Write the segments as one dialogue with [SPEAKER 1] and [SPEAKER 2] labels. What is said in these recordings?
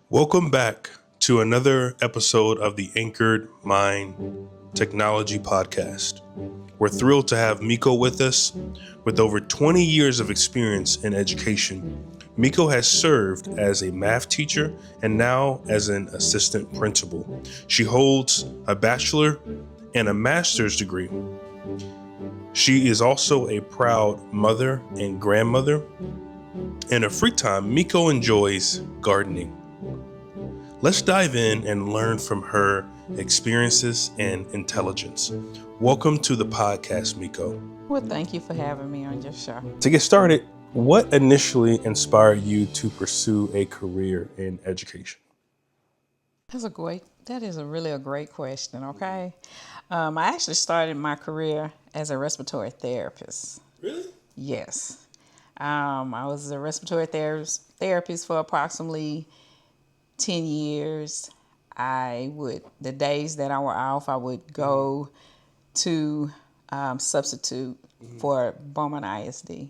[SPEAKER 1] Welcome back to another episode of the Anchored Mind Technology Podcast. We're thrilled to have Mekko with us. With over 20 years of experience in education, Mekko has served as a math teacher and now as an assistant principal. She holds a bachelor and a master's degree. She is also a proud mother and grandmother. In her free time, Mekko enjoys gardening. Let's dive in and learn from her experiences and intelligence. Welcome to the podcast, Mekko.
[SPEAKER 2] Well, thank you for having me on your show.
[SPEAKER 1] To get started, what initially inspired you to pursue a career in education?
[SPEAKER 2] That is a really great question, okay? I actually started my career as a respiratory therapist.
[SPEAKER 1] Really?
[SPEAKER 2] Yes. I was a respiratory therapist for approximately 10 years. The days that I were off, I would go to substitute for Bowman ISD.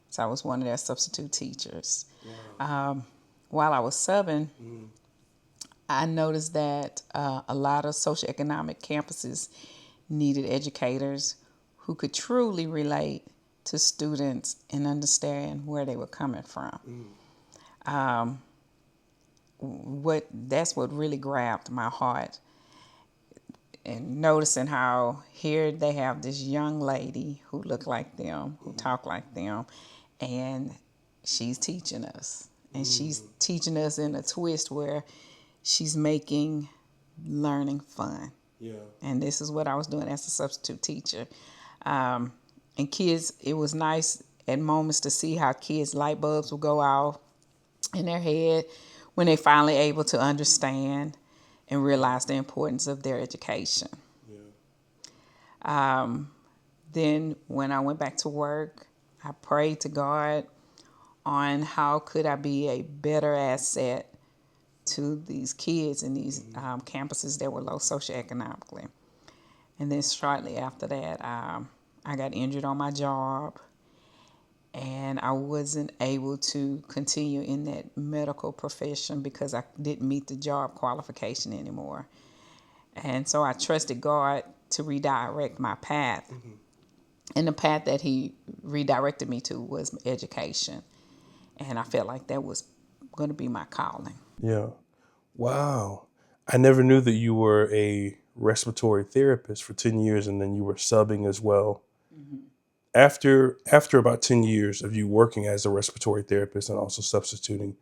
[SPEAKER 2] So I was one of their substitute teachers.
[SPEAKER 1] Wow.
[SPEAKER 2] While I was subbing, I noticed that a lot of socioeconomic campuses needed educators who could truly relate to students and understand where they were coming from. That's what really grabbed my heart. And noticing how here they have this young lady who looked like them, who talked like them, and she's teaching us. And she's teaching us in a twist where she's making learning fun.
[SPEAKER 1] Yeah.
[SPEAKER 2] And this is what I was doing as a substitute teacher. And kids, it was nice at moments to see how kids' light bulbs would go off in their head when they finally able to understand and realize the importance of their education.
[SPEAKER 1] Yeah.
[SPEAKER 2] Then when I went back to work, I prayed to God on how could I be a better asset to these kids in these campuses that were low socioeconomically. And then shortly after that, I got injured on my job, and I wasn't able to continue in that medical profession because I didn't meet the job qualification anymore. And so I trusted God to redirect my path. And the path that He redirected me to was education. And I felt like that was going to be my calling.
[SPEAKER 1] Yeah. Wow. I never knew that you were a respiratory therapist for 10 years and then you were subbing as well. After about 10 years of you working as a respiratory therapist and also substituting,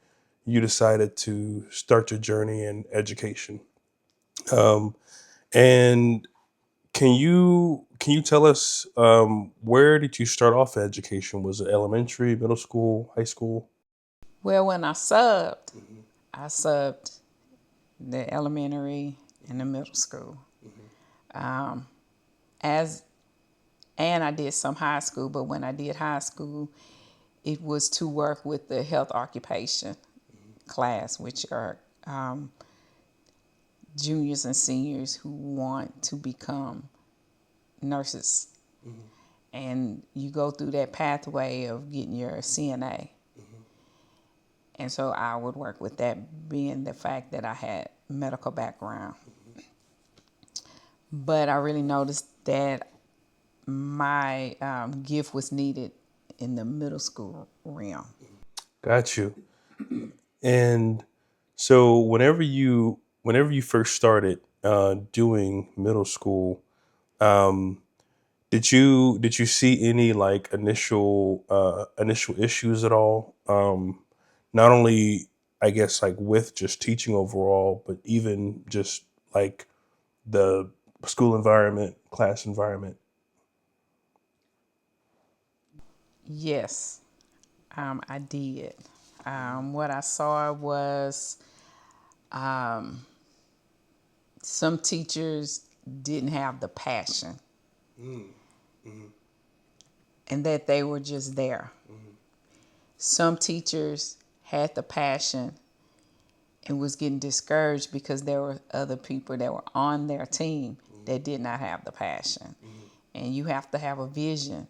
[SPEAKER 1] you decided to start your journey in education. Um, and can you tell us where did you start off education? Was it elementary, middle school, high school?
[SPEAKER 2] Well, when I subbed the elementary and the middle school. As and I did some high school, but when I did high school, it was to work with the health occupation class, which are juniors and seniors who want to become nurses. And you go through that pathway of getting your CNA. And so I would work with that, being the fact that I had medical background. But I really noticed that my gift was needed in the middle school realm.
[SPEAKER 1] Got you. And so whenever you first started doing middle school, um, did you see any like initial issues at all? Not only I guess like with just teaching overall, but even just like the school environment, class environment.
[SPEAKER 2] Yes, I did. What I saw was some teachers didn't have the passion and that they were just there. Some teachers had the passion and was getting discouraged because there were other people that were on their team that did not have the passion. And you have to have a vision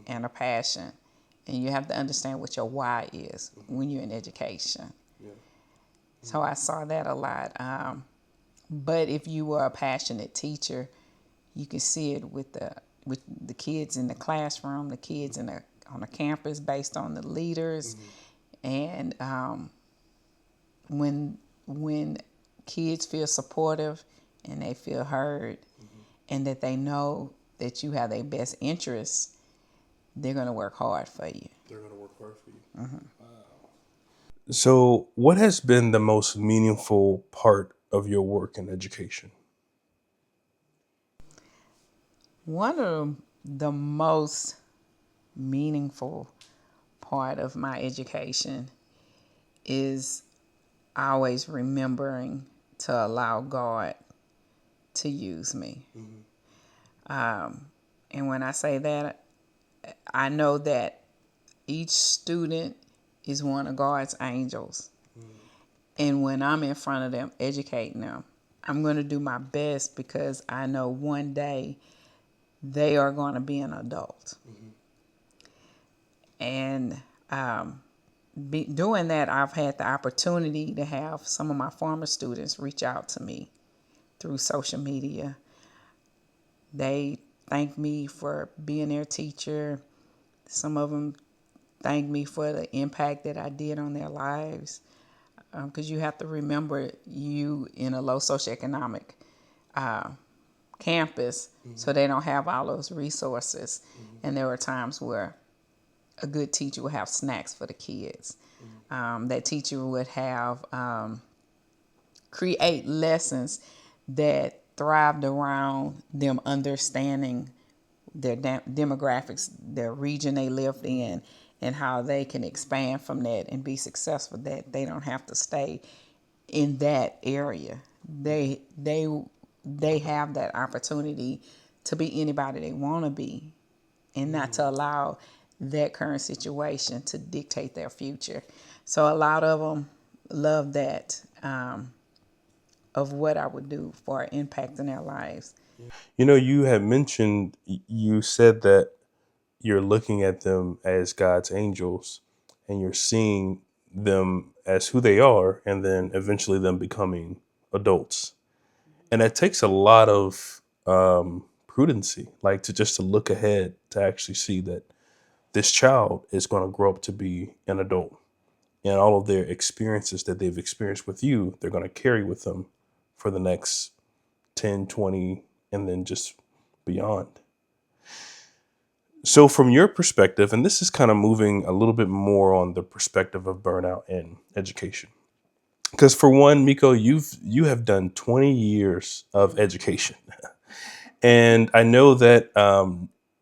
[SPEAKER 2] and a passion, and you have to understand what your why is when you're in education. So I saw that a lot. But if you were a passionate teacher, you can see it with the kids in the classroom, the kids on the campus, based on the leaders, and when kids feel supportive and they feel heard, and that they know that you have their best interests, they're going to work hard for you.
[SPEAKER 1] They're going to work hard for you. Wow. So, what has been the most meaningful part of your work in education?
[SPEAKER 2] One of the most meaningful part of my education is always remembering to allow God to use me. And when I say that, I know that each student is one of God's angels. And when I'm in front of them, educating them, I'm going to do my best, because I know one day they are going to be an adult. And doing that, I've had the opportunity to have some of my former students reach out to me through social media. They thank me for being their teacher. Some of them thank me for the impact that I did on their lives. Because you have to remember, you in a low socioeconomic campus, so they don't have all those resources. And there were times where a good teacher would have snacks for the kids. That teacher would have create lessons that thrived around them understanding their demographics, their region they lived in, and how they can expand from that and be successful. That they don't have to stay in that area. They have that opportunity to be anybody they want to be, and not to allow that current situation to dictate their future. So a lot of them love that, of what I would do for impact in their lives.
[SPEAKER 1] You know, you had mentioned, you said that you're looking at them as God's angels and you're seeing them as who they are, and then eventually them becoming adults. And that takes a lot of prudency, like to just to look ahead to actually see that this child is going to grow up to be an adult, and all of their experiences that they've experienced with you, they're going to carry with them for the next 10, 20, and then just beyond. So, from your perspective, and this is kind of moving a little bit more on the perspective of burnout in education, because for one, Mekko, you have done 20 years of education, and I know that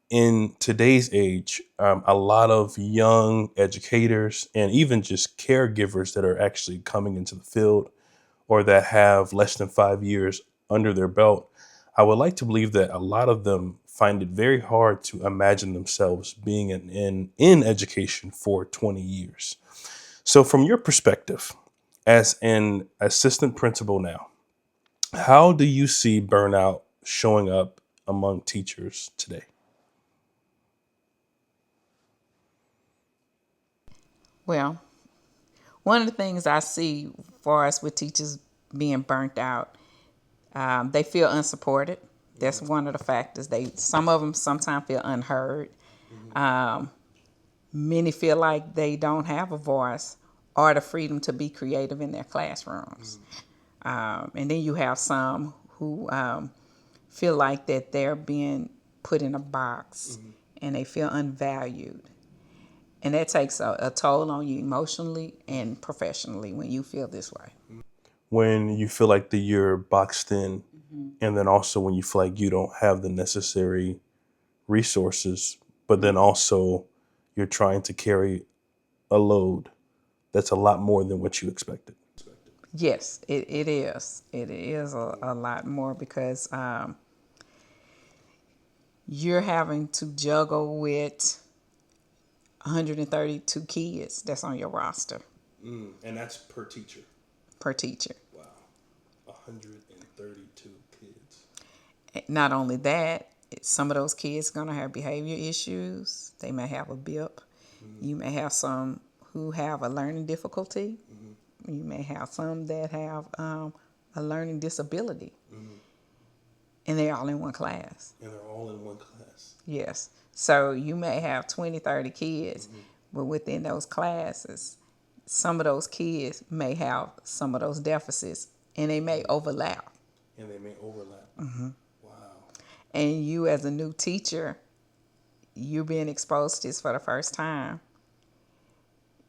[SPEAKER 1] in today's age, a lot of young educators and even just caregivers that are actually coming into the field, or that have less than 5 years under their belt, I would like to believe that a lot of them find it very hard to imagine themselves being in education for 20 years. So, from your perspective, as an assistant principal now, how do you see burnout showing up among teachers today?
[SPEAKER 2] Well, one of the things I see for us with teachers being burnt out, they feel unsupported. That's one of the factors. Some of them sometimes feel unheard. Many feel like they don't have a voice or the freedom to be creative in their classrooms. And then you have some who feel like that they're being put in a box, and they feel unvalued. And that takes a toll on you emotionally and professionally when you feel this way.
[SPEAKER 1] When you feel like that you're boxed in, and then also when you feel like you don't have the necessary resources, but then also you're trying to carry a load that's a lot more than what you expected.
[SPEAKER 2] Yes, it is. It is a lot more, because you're having to juggle with 132 kids that's on your roster
[SPEAKER 1] And that's per teacher.
[SPEAKER 2] per teacher.
[SPEAKER 1] Wow. 132 kids.
[SPEAKER 2] Not only that, some of those kids going to have behavior issues. They may have a BIP. You may have some who have a learning difficulty. You may have some that have a learning disability, and they're all in one class.
[SPEAKER 1] And they're all in one class.
[SPEAKER 2] Yes. So you may have 20, 30 kids, but within those classes, some of those kids may have some of those deficits, and they may overlap.
[SPEAKER 1] And they may overlap. Wow.
[SPEAKER 2] And you, as a new teacher, you're being exposed to this for the first time.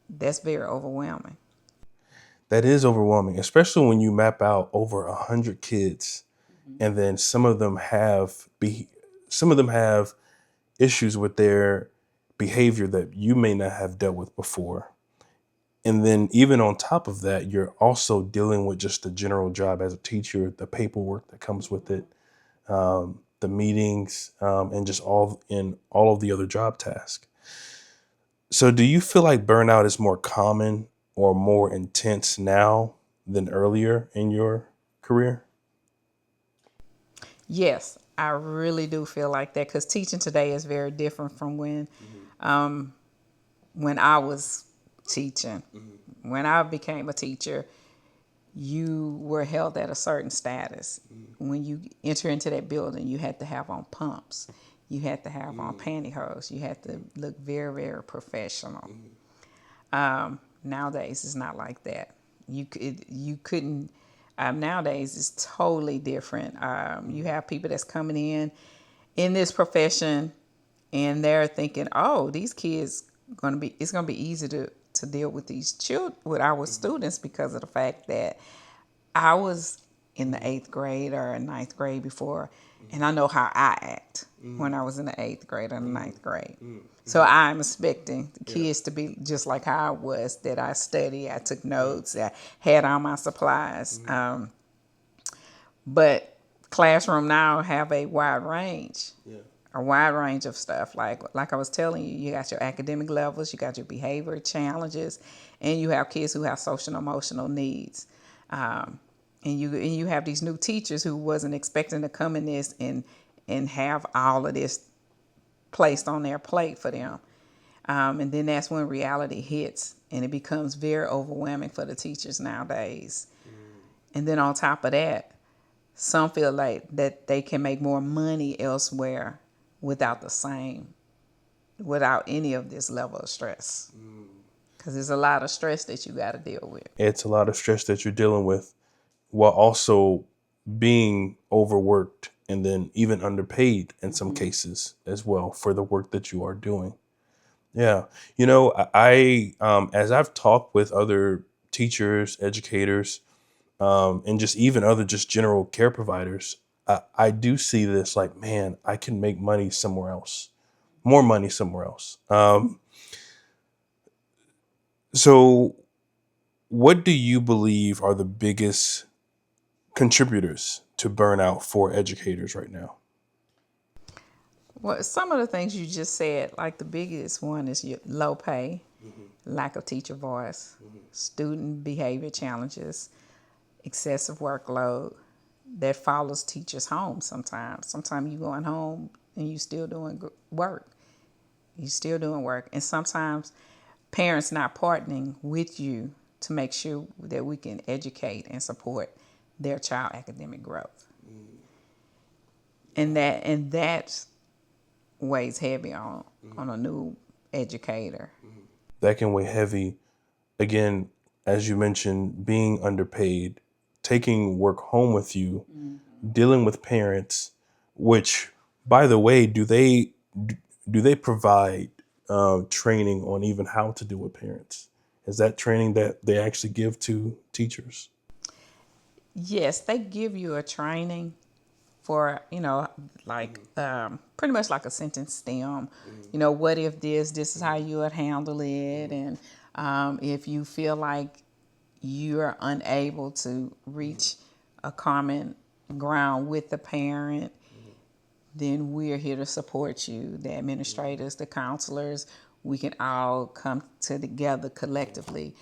[SPEAKER 2] That's very overwhelming.
[SPEAKER 1] That is overwhelming, especially when you map out over 100 kids, and then some of them have issues with their behavior that you may not have dealt with before. And then even on top of that, you're also dealing with just the general job as a teacher, the paperwork that comes with it, the meetings, and just all of the other job tasks. So do you feel like burnout is more common or more intense now than earlier in your career?
[SPEAKER 2] Yes, I really do feel like that because teaching today is very different from when I was teaching. When I became a teacher, you were held at a certain status. When you enter into that building, you had to have on pumps. You had to have on pantyhose. You had to look very, very professional. Nowadays, it's not like that. You couldn't. Nowadays, it's totally different. You have people that's coming in this profession, and they're thinking, "Oh, these kids gonna be. It's gonna be easy to deal with these children, with our students, because of the fact that I was in the eighth grade or ninth grade before, and I know how I act when I was in the eighth grade or the ninth grade. So I'm expecting the kids to be just like how I was, that I studied, I took notes, I had all my supplies. But classroom now have a wide range. A wide range of stuff. Like I was telling you, you got your academic levels, you got your behavior challenges, and you have kids who have social and emotional needs. And you have these new teachers who wasn't expecting to come in this and have all of this placed on their plate for them. And then that's when reality hits, and it becomes very overwhelming for the teachers nowadays. And then on top of that, some feel like that they can make more money elsewhere without any of this level of stress. Because there's a lot of stress that you got to deal with.
[SPEAKER 1] It's a lot of stress that you're dealing with while also being overworked and then even underpaid in some cases as well for the work that you are doing. Yeah. As I've talked with other teachers, educators, and just even other just general care providers, I do see this like, man, I can make money somewhere else, more money somewhere else. So what do you believe are the biggest contributors to burnout for educators right now?
[SPEAKER 2] Well, some of the things you just said, like the biggest one is your low pay, lack of teacher voice, student behavior challenges, excessive workload that follows teachers home sometimes. Sometimes you going home and you still doing work. You still doing work. And sometimes parents not partnering with you to make sure that we can educate and support their child academic growth. And that weighs heavy on a new educator.
[SPEAKER 1] That can weigh heavy. Again, as you mentioned, being underpaid, taking work home with you, dealing with parents, which, by the way, do they provide training on even how to deal with parents? Is that training that they actually give to teachers?
[SPEAKER 2] Yes, they give you a training for, like pretty much like a sentence stem. What if this is how you would handle it. And if you feel like you're unable to reach a common ground with the parent, then we're here to support you. The administrators, the counselors, we can all come together collectively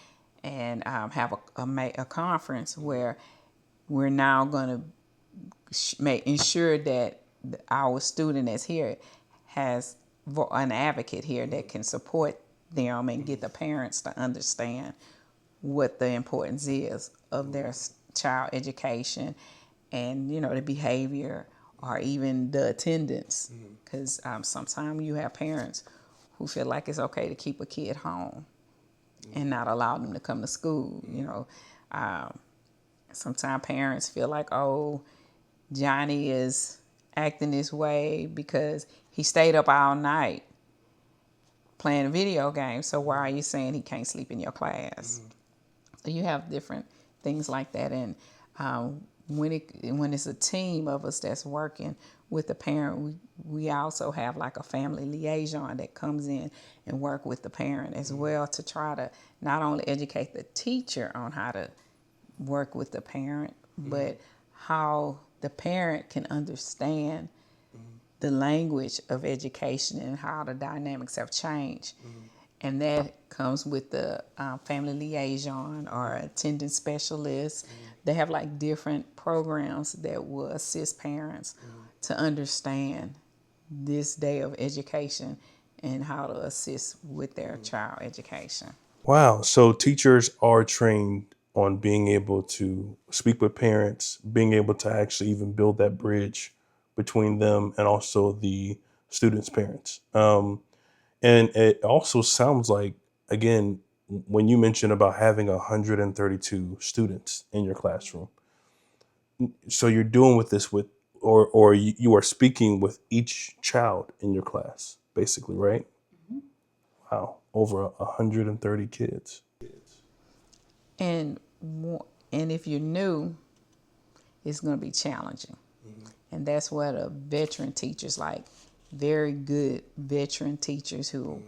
[SPEAKER 2] and have a conference where we're now going to ensure that our student that's here has an advocate here that can support them and get the parents to understand what the importance is of their child education and, the behavior or even the attendance. Because sometimes you have parents who feel like it's okay to keep a kid home and not allow them to come to school. Sometimes parents feel like, oh, Johnny is acting this way because he stayed up all night playing a video game. So why are you saying he can't sleep in your class? So you have different things like that. And when it's a team of us that's working with the parent, we also have like a family liaison that comes in and work with the parent as well to try to not only educate the teacher on how to work with the parent, but how the parent can understand the language of education and how the dynamics have changed. And that comes with the family liaison or attendance specialist. They have like different programs that will assist parents to understand this day of education and how to assist with their child education.
[SPEAKER 1] Wow. So teachers are trained on being able to speak with parents, being able to actually even build that bridge between them and also the students' parents. And it also sounds like, again, when you mentioned about having 132 students in your classroom, so you're doing with this with, or you are speaking with each child in your class, basically, right? Wow, over 130 kids.
[SPEAKER 2] And and if you're new, it's going to be challenging. And that's what a veteran teachers like very good veteran teachers who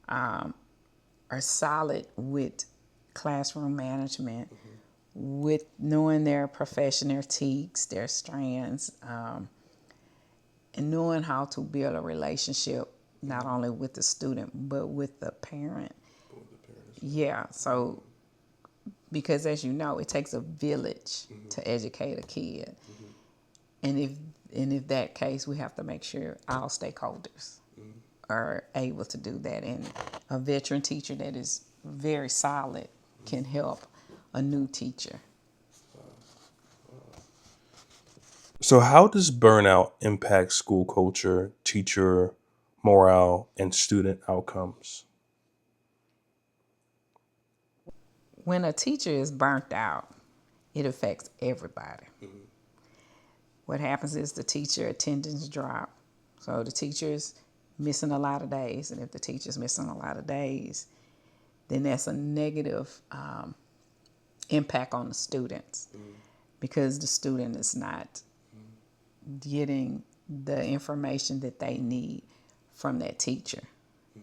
[SPEAKER 2] are solid with classroom management, with knowing their profession, their teaks, their strands, and knowing how to build a relationship not only with the student but with the parent. Yeah, so because as you know, it takes a village to educate a kid, and if that case, we have to make sure all stakeholders are able to do that. And a veteran teacher that is very solid can help a new teacher.
[SPEAKER 1] So, how does burnout impact school culture, teacher morale, and student outcomes?
[SPEAKER 2] When a teacher is burnt out, it affects everybody. What happens is the teacher attendance drop. So the teacher's missing a lot of days. And if the teacher's missing a lot of days, then that's a negative impact on the students because the student is not getting the information that they need from that teacher.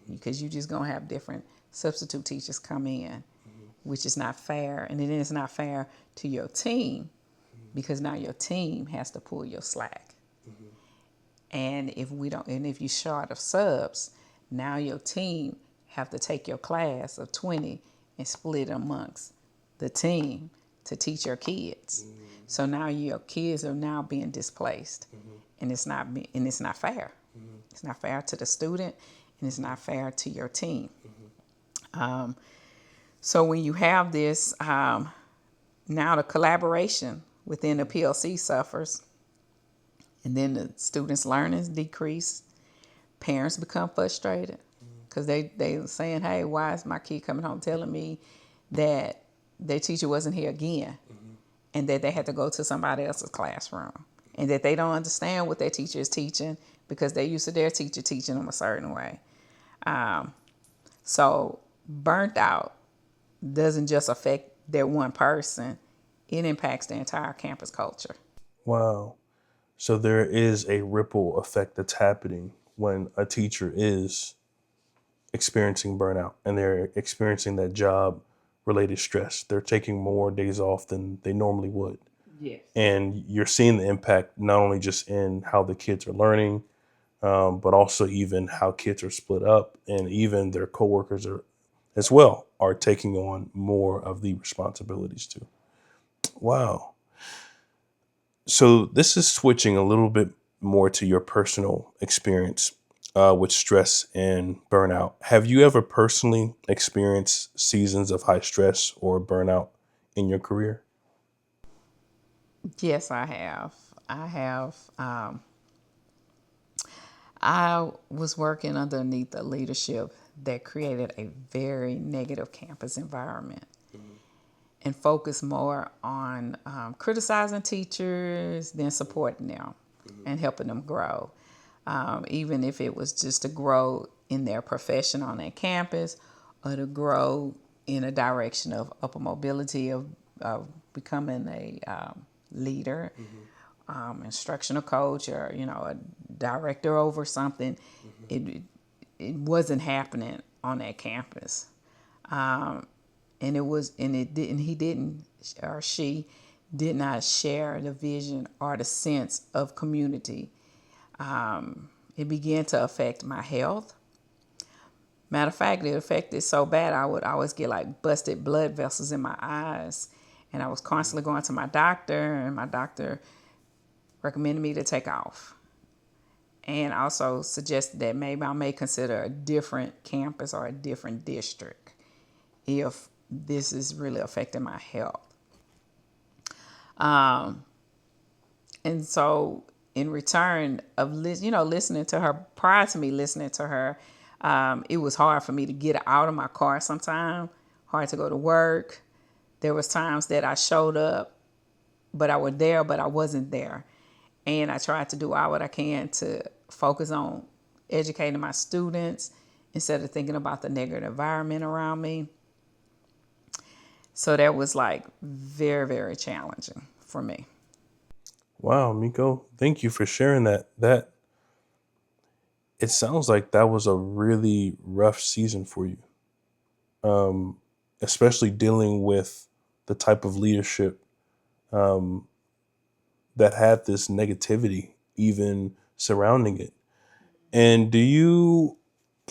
[SPEAKER 2] Because you're just going to have different substitute teachers come in, which is not fair. And it is not fair to your team because now your team has to pull your slack. And if you're short of subs, now your team have to take your class of 20 and split amongst the team to teach your kids. So now your kids are now being displaced, and it's not fair. It's not fair to the student, and it's not fair to your team. So when you have this, now the collaboration within the PLC suffers, and then the students' learnings decrease. Parents become frustrated because they saying, hey, why is my kid coming home telling me that their teacher wasn't here again, and that they had to go to somebody else's classroom, and that they don't understand what their teacher is teaching because they're used to their teacher teaching them a certain way. So burnt out doesn't just affect their one person, it impacts the entire campus culture.
[SPEAKER 1] Wow. So there is a ripple effect that's happening when a teacher is experiencing burnout and they're experiencing that job related stress. They're taking more days off than they normally would.
[SPEAKER 2] Yes.
[SPEAKER 1] And you're seeing the impact not only just in how the kids are learning, but also even how kids are split up, and even their coworkers are as well are taking on more of the responsibilities too. Wow. So this is switching a little bit more to your personal experience. with stress and burnout. Have you ever personally experienced seasons of high stress or burnout in your career?
[SPEAKER 2] Yes, I have. I have. I was working underneath a leadership that created a very negative campus environment and focused more on criticizing teachers than supporting them and helping them grow. Even if it was just to grow in their profession on that campus or to grow in a direction of upper mobility, of becoming a leader, instructional coach, or a director over something. It wasn't happening on that campus, and it didn't. He didn't, or she did not share the vision or the sense of community. It began to affect my health. Matter of fact, it affected so bad I would always get like busted blood vessels in my eyes. And I was constantly going to my doctor, and my doctor recommended me to take off. And also suggested that maybe I may consider a different campus or a different district if this is really affecting my health. And so, in return of listening to her, prior to me listening to her, it was hard for me to get out of my car sometimes, hard to go to work. There was times that I showed up, but I was there, but I wasn't there. And I tried to do all what I can to focus on educating my students instead of thinking about the negative environment around me. So that was like very, very challenging for me.
[SPEAKER 1] Wow, Miko, thank you for sharing that. It sounds like that was a really rough season for you, um, especially dealing with the type of leadership um, that had this negativity even surrounding it. And do you,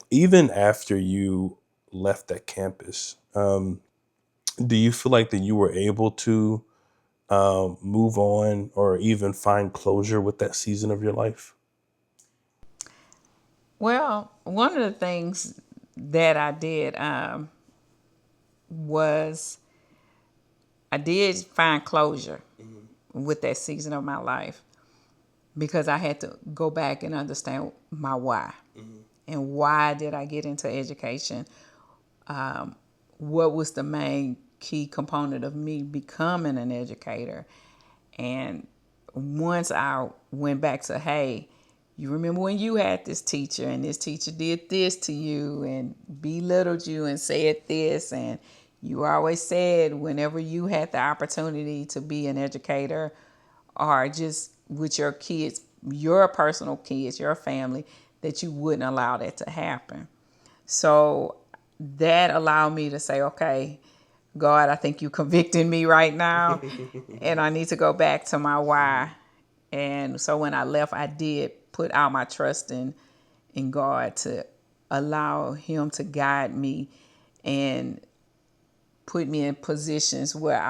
[SPEAKER 1] even after you left that campus, do you feel like that you were able to move on or even find closure with that season of your life?
[SPEAKER 2] Well, one of the things that I did was I did find closure with that season of my life because I had to go back and understand my why. And why did I get into education? What was the main key component of me becoming an educator? And once I went back to, hey, you remember when you had this teacher and this teacher did this to you and belittled you and said this, and you always said whenever you had the opportunity to be an educator or just with your kids, your personal kids, your family, that you wouldn't allow that to happen. So that allowed me to say, okay, God, I think you convicting me right now, and I need to go back to my why. And so when I left, I did put all my trust in God to allow Him to guide me and put me in positions where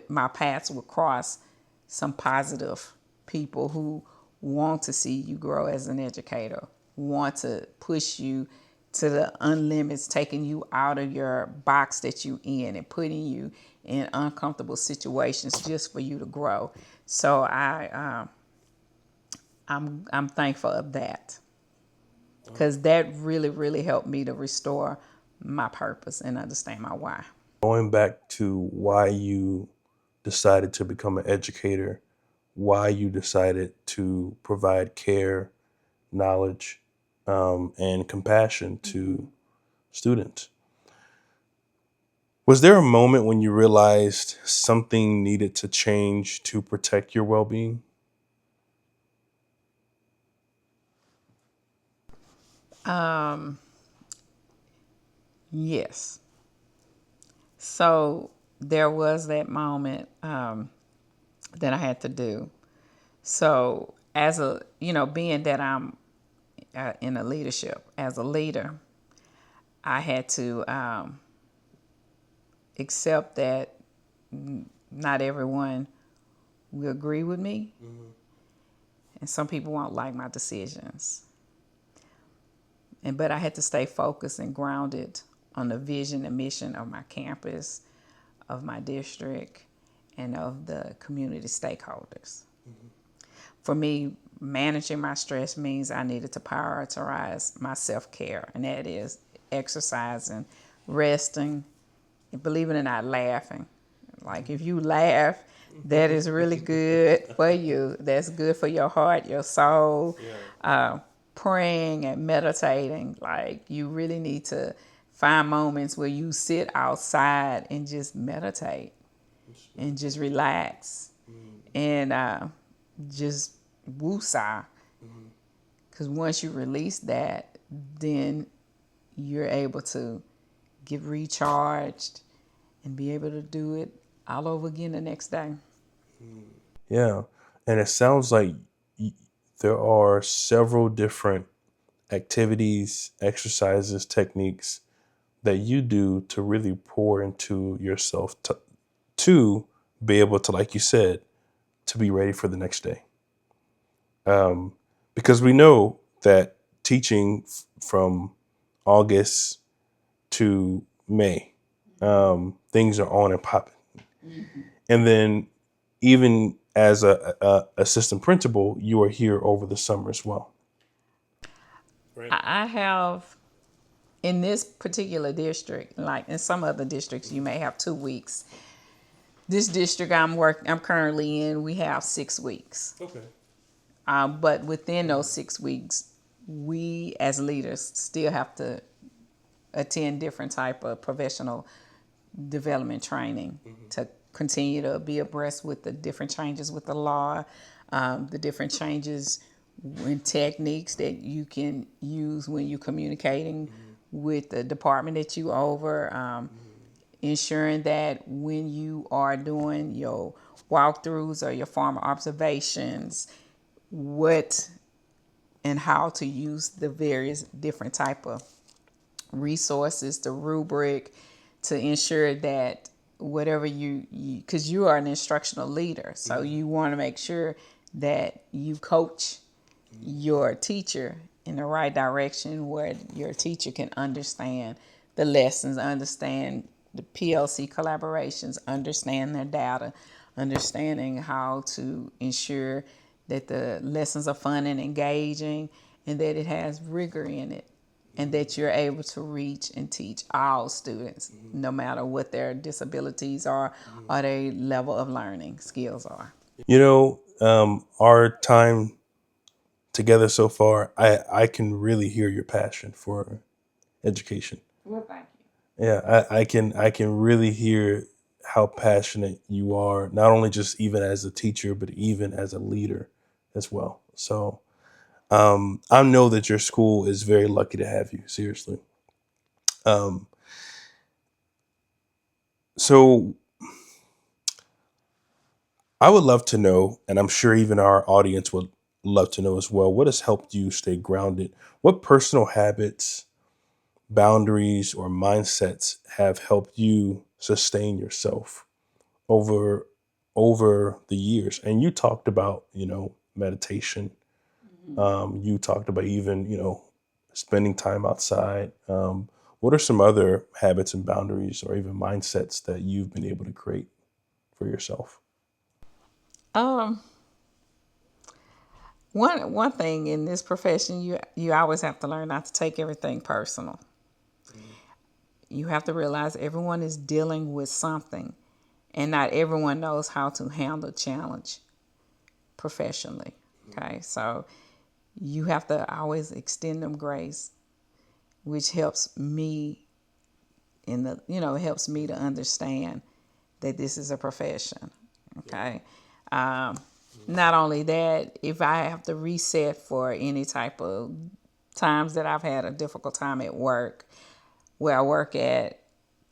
[SPEAKER 2] my paths would cross some positive people who want to see you grow as an educator, want to push you to the unlimits, taking you out of your box that you in and putting you in uncomfortable situations just for you to grow. So I'm thankful of that because that really, really helped me to restore my purpose and understand my why.
[SPEAKER 1] Going back to why you decided to become an educator, why you decided to provide care, knowledge, and compassion to students. Was there a moment when you realized something needed to change to protect your well being?
[SPEAKER 2] Yes. So there was that moment that I had to do. So as being that I'm in a leadership as a leader, I had to accept that not everyone will agree with me, and some people won't like my decisions. but I had to stay focused and grounded on the vision and mission of my campus, of my district, and of the community stakeholders. For me, managing my stress means I needed to prioritize my self-care, and that is exercising, resting, and believe it or not, laughing. Like if you laugh, that is really good for you. That's good for your heart, your soul. Praying and meditating, like you really need to find moments where you sit outside and just meditate and just relax and just woosah. Because once you release that, then you're able to get recharged and be able to do it all over again the next day.
[SPEAKER 1] Yeah. And it sounds like there are several different activities, exercises, techniques that you do to really pour into yourself to be able to, like you said, to be ready for the next day. Because we know that teaching from August to May, things are on and popping. And then even as a assistant principal, you are here over the summer as well. Right.
[SPEAKER 2] I have in this particular district, like in some other districts, you may have 2 weeks. This district I'm currently in, we have 6 weeks.
[SPEAKER 1] Okay.
[SPEAKER 2] But within those 6 weeks, we as leaders still have to attend different type of professional development training to continue to be abreast with the different changes with the law, the different changes in techniques that you can use when you're communicating with the department that you over, ensuring that when you are doing your walkthroughs or your farmer observations, what and how to use the various different type of resources, the rubric, to ensure that whatever because you are an instructional leader, so you want to make sure that you coach your teacher in the right direction where your teacher can understand the lessons, understand the PLC collaborations, understand their data, understanding how to ensure that the lessons are fun and engaging and that it has rigor in it and that you're able to reach and teach all students, no matter what their disabilities are or their level of learning skills are.
[SPEAKER 1] You know, our time together so far, I can really hear your passion for education.
[SPEAKER 2] Well, thank you.
[SPEAKER 1] Yeah, I can really hear how passionate you are, not only just even as a teacher, but even as a leader as well. So I know that your school is very lucky to have you. Seriously. Um, so I would love to know, and I'm sure even our audience would love to know as well, what has helped you stay grounded? What personal habits, boundaries, or mindsets have helped you sustain yourself over the years? And you talked about, meditation. You talked about even, spending time outside. What are some other habits and boundaries or even mindsets that you've been able to create for yourself?
[SPEAKER 2] Um, one thing in this profession, you always have to learn not to take everything personal. You have to realize everyone is dealing with something, and not everyone knows how to handle challenge professionally. Okay, so you have to always extend them grace, which helps me helps me to understand that this is a profession. Okay. Not only that, if I have to reset for any type of times that I've had a difficult time at work, where I work at,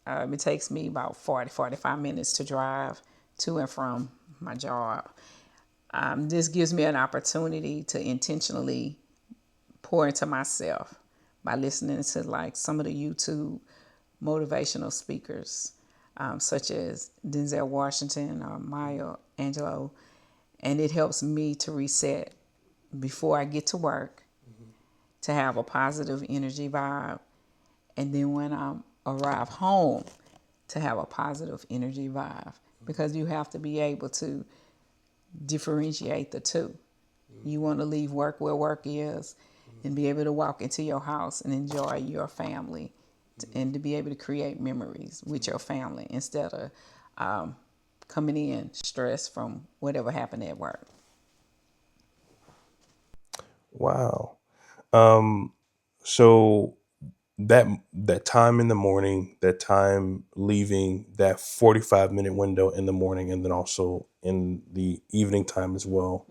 [SPEAKER 2] it takes me about 45 minutes to drive to and from my job. This gives me an opportunity to intentionally pour into myself by listening to like some of the YouTube motivational speakers, such as Denzel Washington or Maya Angelou, and it helps me to reset before I get to work to have a positive energy vibe. And then when I arrive home, to have a positive energy vibe. Because you have to be able to differentiate the two. You want to leave work where work is and be able to walk into your house and enjoy your family and to be able to create memories with your family instead of coming in stressed from whatever happened at work.
[SPEAKER 1] Wow. So that time in the morning, that time leaving, that 45-minute window in the morning, and then also in the evening time as well,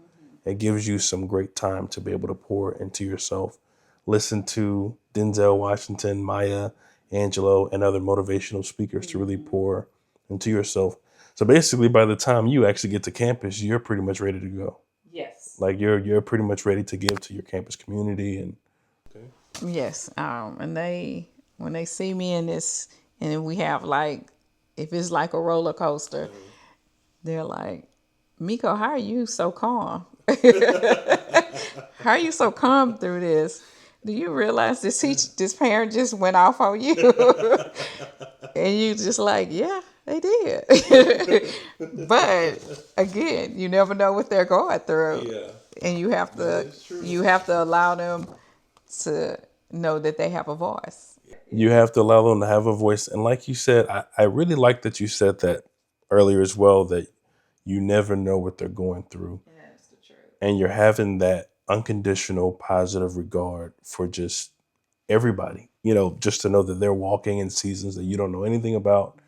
[SPEAKER 1] it gives you some great time to be able to pour into yourself, listen to Denzel Washington, Maya Angelou, and other motivational speakers to really pour into yourself. So basically, by the time you actually get to campus, you're pretty much ready to go.
[SPEAKER 2] Yes.
[SPEAKER 1] Like you're pretty much ready to give to your campus community. And
[SPEAKER 2] Yes. And they, when they see me in this, and we have like, if it's like a roller coaster, they're like, Mekko, how are you so calm? How are you so calm through this? Do you realize this parent just went off on you? And you just like, yeah, they did. But again, you never know what they're going through.
[SPEAKER 1] yeah,
[SPEAKER 2] And you have to allow them to know that they have a voice.
[SPEAKER 1] you have to allow them to have a voice. And like you said, I really like that you said that earlier as well, that you never know what they're going through.
[SPEAKER 2] That's the truth.
[SPEAKER 1] And you're having that unconditional positive regard for just everybody, just to know that they're walking in seasons that you don't know anything about.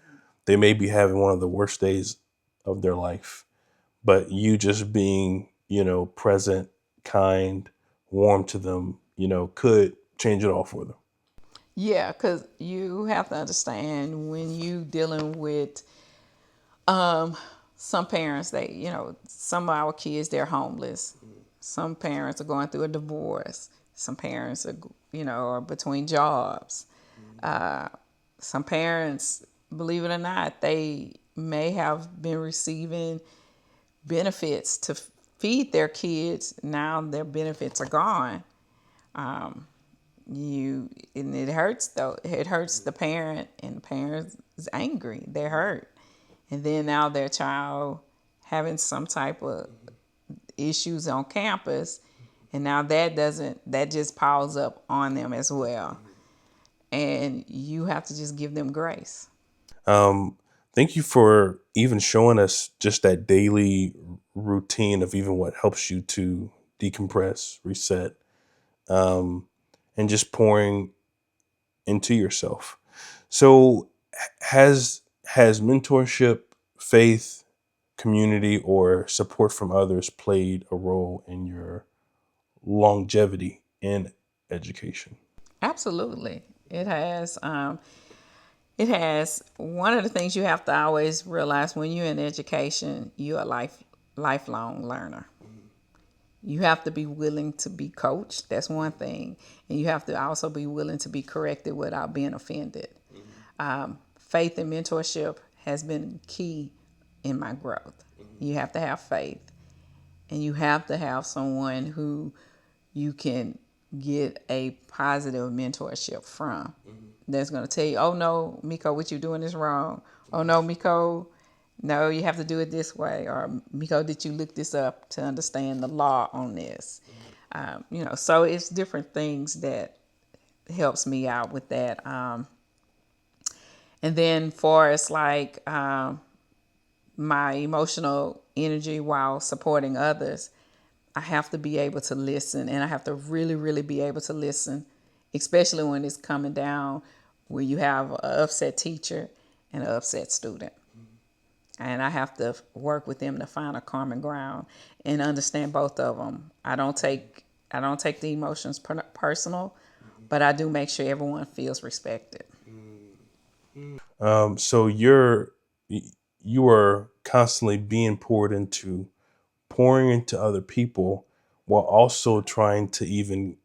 [SPEAKER 1] They may be having one of the worst days of their life, but you just being, present, kind, warm to them, could change it all for them.
[SPEAKER 2] Yeah, because you have to understand when you dealing with some parents, some of our kids, they're homeless. Some parents are going through a divorce. Some parents are, are between jobs. Some parents, believe it or not, they may have been receiving benefits to feed their kids. Now their benefits are gone. And it hurts though. It hurts the parent, and the parent is angry. They're hurt, and then now their child having some type of issues on campus, and now that just piles up on them as well, and you have to just give them grace.
[SPEAKER 1] Thank you for even showing us just that daily routine of even what helps you to decompress, reset, and just pouring into yourself. So has mentorship, faith, community, or support from others played a role in your longevity in education?
[SPEAKER 2] Absolutely, it has. It has. One of the things you have to always realize when you're in education, you're a lifelong learner. You have to be willing to be coached. That's one thing. And you have to also be willing to be corrected without being offended. Faith and mentorship has been key in my growth. You have to have faith. And you have to have someone who you can get a positive mentorship from. That's going to tell you, oh no, Mekko, what you're doing is wrong. Oh no, Mekko, no, you have to do it this way. Or Mekko, did you look this up to understand the law on this? So it's different things that helps me out with that. And then for it's like my emotional energy while supporting others, I have to be able to listen, and I have to really, really be able to listen, especially when it's coming down where you have an upset teacher and an upset student. And I have to work with them to find a common ground and understand both of them. I don't take the emotions personal, but I do make sure everyone feels respected.
[SPEAKER 1] So you are constantly being pouring into other people, while also trying to even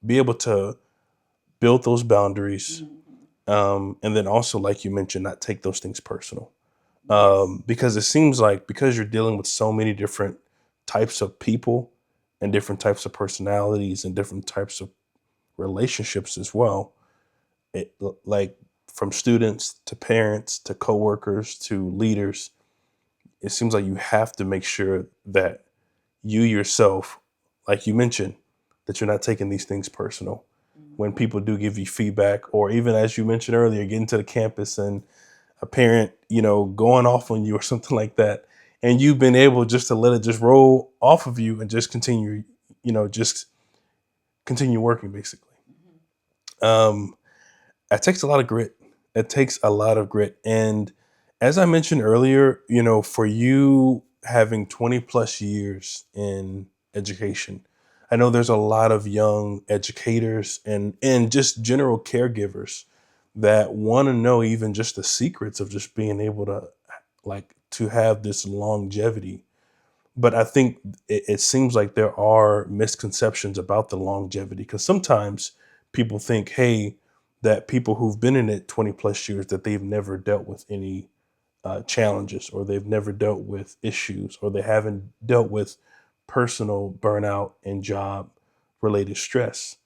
[SPEAKER 1] be able to build those boundaries, and then also, like you mentioned, not take those things personal. Because it seems like, because you're dealing with so many different types of people and different types of personalities and different types of relationships as well. It, like from students to parents to coworkers to leaders, it seems like you have to make sure that you yourself, like you mentioned, that you're not taking these things personal. When people do give you feedback, or even as you mentioned earlier, getting to the campus and a parent, going off on you or something like that, and you've been able just to let it just roll off of you and just continue, just continue working basically. Um, it takes a lot of grit. It takes a lot of grit. And as I mentioned earlier, for you having 20 plus years in education, I know there's a lot of young educators and just general caregivers that want to know even just the secrets of just being able to to have this longevity. But I think it seems like there are misconceptions about the longevity, because sometimes people think, hey, that people who've been in it 20 plus years, that they've never dealt with any challenges, or they've never dealt with issues, or they haven't dealt with personal burnout and job related stress.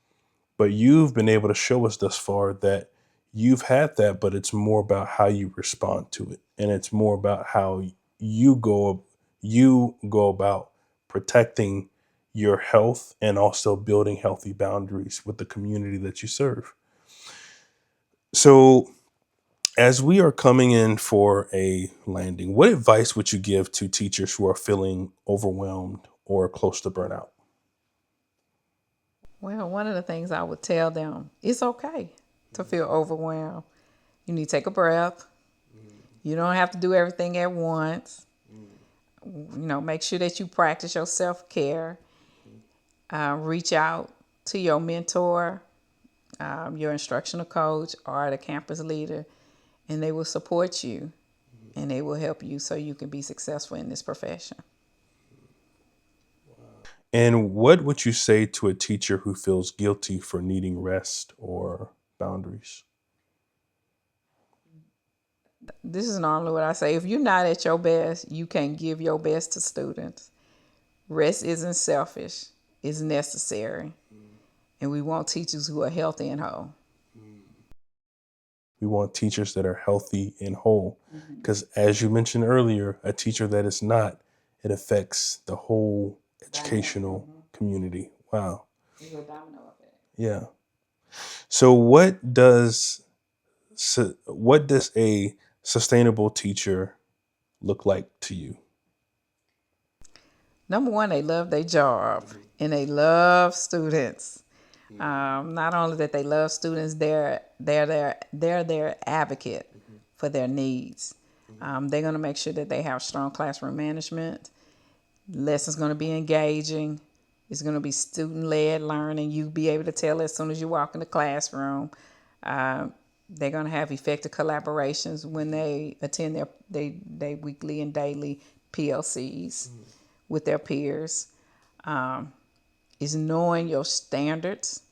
[SPEAKER 1] But you've been able to show us thus far that you've had that, but it's more about how you respond to it. And it's more about how you go you go about protecting your health and also building healthy boundaries with the community that you serve. So, as we are coming in for a landing, what advice would you give to teachers who are feeling overwhelmed or close to burnout?
[SPEAKER 2] Well, one of the things I would tell them, it's okay to feel overwhelmed. You need to take a breath. You don't have to do everything at once. Make sure that you practice your self-care. Reach out to your mentor, your instructional coach, or the campus leader, and they will support you and they will help you so you can be successful in this profession.
[SPEAKER 1] And what would you say to a teacher who feels guilty for needing rest or boundaries?
[SPEAKER 2] This is normally what I say. If you're not at your best, you can't give your best to students. Rest isn't selfish, it's necessary. And we want teachers who are healthy and whole.
[SPEAKER 1] We want teachers that are healthy and whole. Because as you mentioned earlier, a teacher that is not, it affects the whole educational community. Wow.
[SPEAKER 2] It's a domino effect.
[SPEAKER 1] Yeah. So what does a sustainable teacher look like to you?
[SPEAKER 2] Number one, they love their job and they love students. Not only that they love students, they're their advocate for their needs. They're going to make sure that they have strong classroom management. Lessons going to be engaging. It's going to be student led learning. You be able to tell as soon as you walk in the classroom. They're going to have effective collaborations when they attend their weekly and daily PLCs with their peers. Is knowing your standards,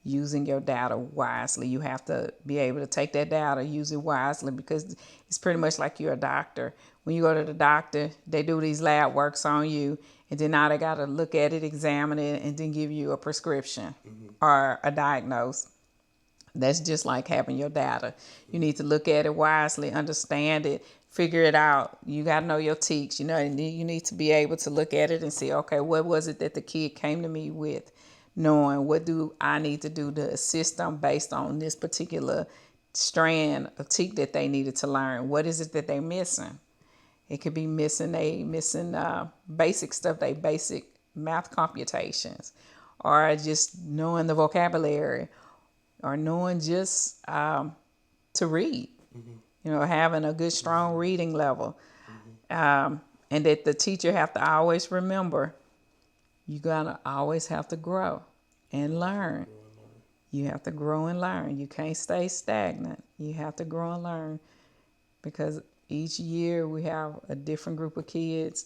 [SPEAKER 2] using your data wisely. You have to be able to take that data, use it wisely, because it's pretty much like you're a doctor. When you go to the doctor, they do these lab works on you, and then now they got to look at it, examine it, and then give you a prescription or a diagnose. That's just like having your data. You need to look at it wisely, understand it, figure it out. You got to know your teaks. You need to be able to look at it and see, okay, what was it that the kid came to me with? Knowing what do I need to do to assist them based on this particular strand of teak that they needed to learn. What is it that they're missing? It could be missing basic stuff, they basic math computations, or just knowing the vocabulary, or knowing just to read. Having a good strong reading level, and that the teacher have to always remember, you gotta always have to grow and learn. You have to grow and learn. You can't stay stagnant. You have to grow and learn, because each year we have a different group of kids,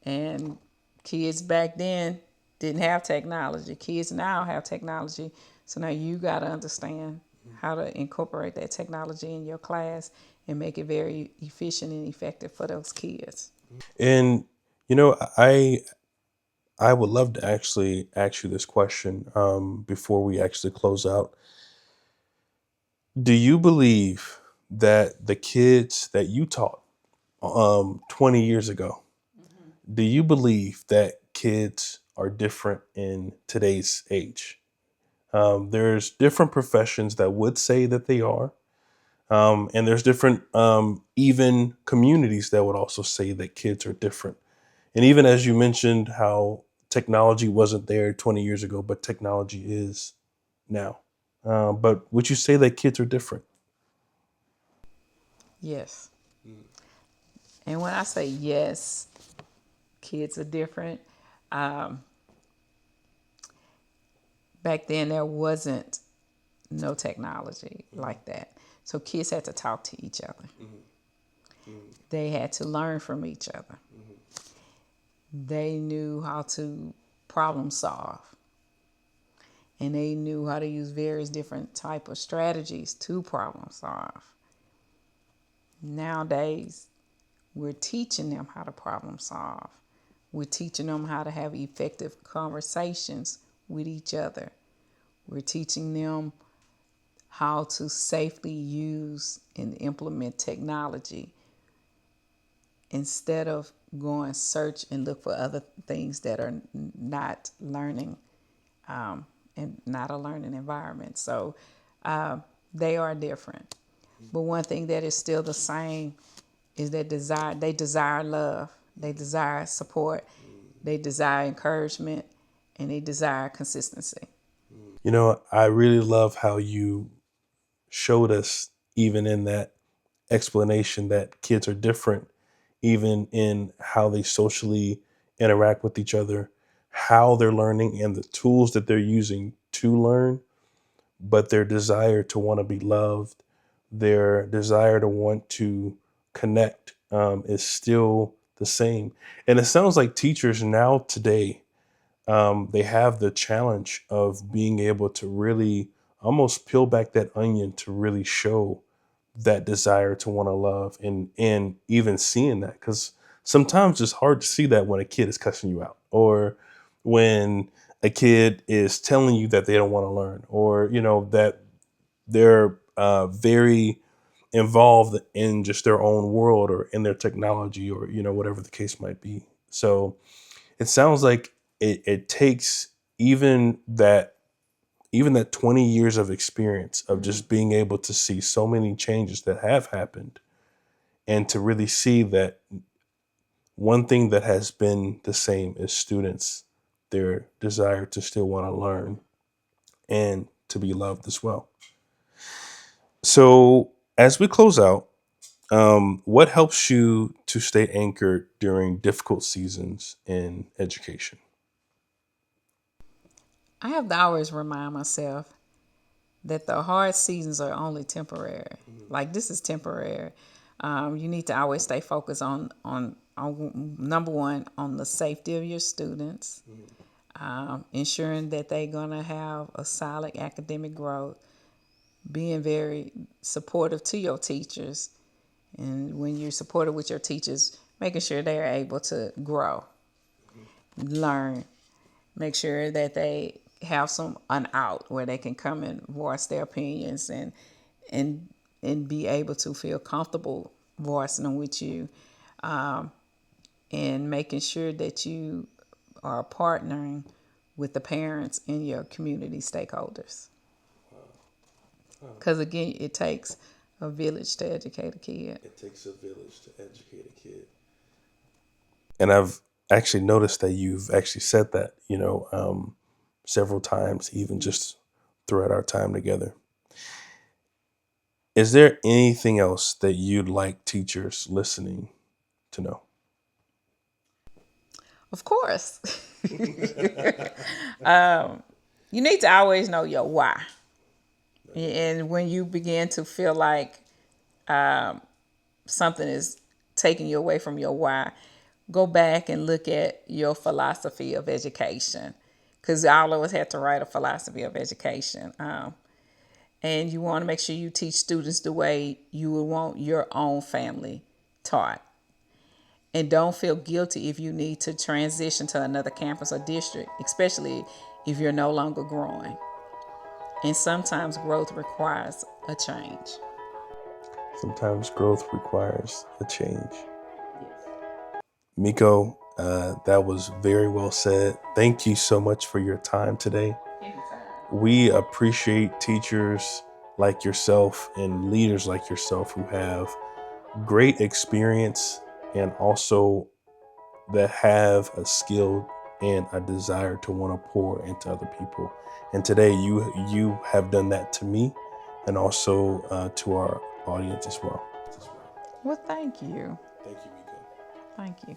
[SPEAKER 2] and kids back then didn't have technology. Kids now have technology. So now you got to understand how to incorporate that technology in your class and make it very efficient and effective for those kids.
[SPEAKER 1] And you know, I I would love to actually ask you this question before we actually close out. Do you believe that the kids that you taught 20 years ago, do you believe that kids are different in today's age? There's different professions that would say that they are. And there's different, even communities that would also say that kids are different. And even as you mentioned, how technology wasn't there 20 years ago, but technology is now. But would you say that kids are different?
[SPEAKER 2] Yes. And when I say yes, kids are different. Um, Back then, there wasn't no technology like that. So kids had to talk to each other. They had to learn from each other. They knew how to problem solve. And they knew how to use various different type of strategies to problem solve. Nowadays, we're teaching them how to problem solve. We're teaching them how to have effective conversations with each other. We're teaching them how to safely use and implement technology instead of going search and look for other things that are not learning and not a learning environment. So they are different. But one thing that is still the same is that they desire love, they desire support, they desire encouragement, and they desire consistency.
[SPEAKER 1] I really love how you showed us, even in that explanation, that kids are different, even in how they socially interact with each other, how they're learning, and the tools that they're using to learn, but their desire to want to be loved, their desire to want to connect is still the same. And it sounds like teachers now today, they have the challenge of being able to really almost peel back that onion to really show that desire to want to love, and even seeing that, because sometimes it's hard to see that when a kid is cussing you out, or when a kid is telling you that they don't want to learn, or that they're very involved in just their own world or in their technology, or whatever the case might be. So it sounds like it takes even that even that 20 years of experience of just being able to see so many changes that have happened, and to really see that one thing that has been the same is students, their desire to still want to learn and to be loved as well. So as we close out, what helps you to stay anchored during difficult seasons in education?
[SPEAKER 2] I have to always remind myself that the hard seasons are only temporary. Like this is temporary. You need to always stay focused on number one, on the safety of your students, ensuring that they're gonna have a solid academic growth, being very supportive to your teachers, and when you're supportive with your teachers, making sure they are able to grow, learn, make sure that they have an out where they can come and voice their opinions and and be able to feel comfortable voicing them with you, and making sure that you are partnering with the parents and your community stakeholders. Because again, it takes a village to educate a kid.
[SPEAKER 1] It takes a village to educate a kid. And I've actually noticed that you've actually said that, several times, even just throughout our time together. Is there anything else that you'd like teachers listening to know?
[SPEAKER 2] Of course, you need to always know your why. And when you begin to feel like something is taking you away from your why, go back and look at your philosophy of education. Because all of us had to write a philosophy of education. And you want to make sure you teach students the way you would want your own family taught. And don't feel guilty if you need to transition to another campus or district, especially if you're no longer growing. And sometimes growth requires a change.
[SPEAKER 1] Sometimes growth requires a change. Mekko, that was very well said. Thank you so much for your time today. We appreciate teachers like yourself and leaders like yourself who have great experience and also that have a skill and a desire to want to pour into other people. And today you have done that to me and also to our audience as well.
[SPEAKER 2] Well, thank you.
[SPEAKER 1] Thank you, Mekko.
[SPEAKER 2] Thank you.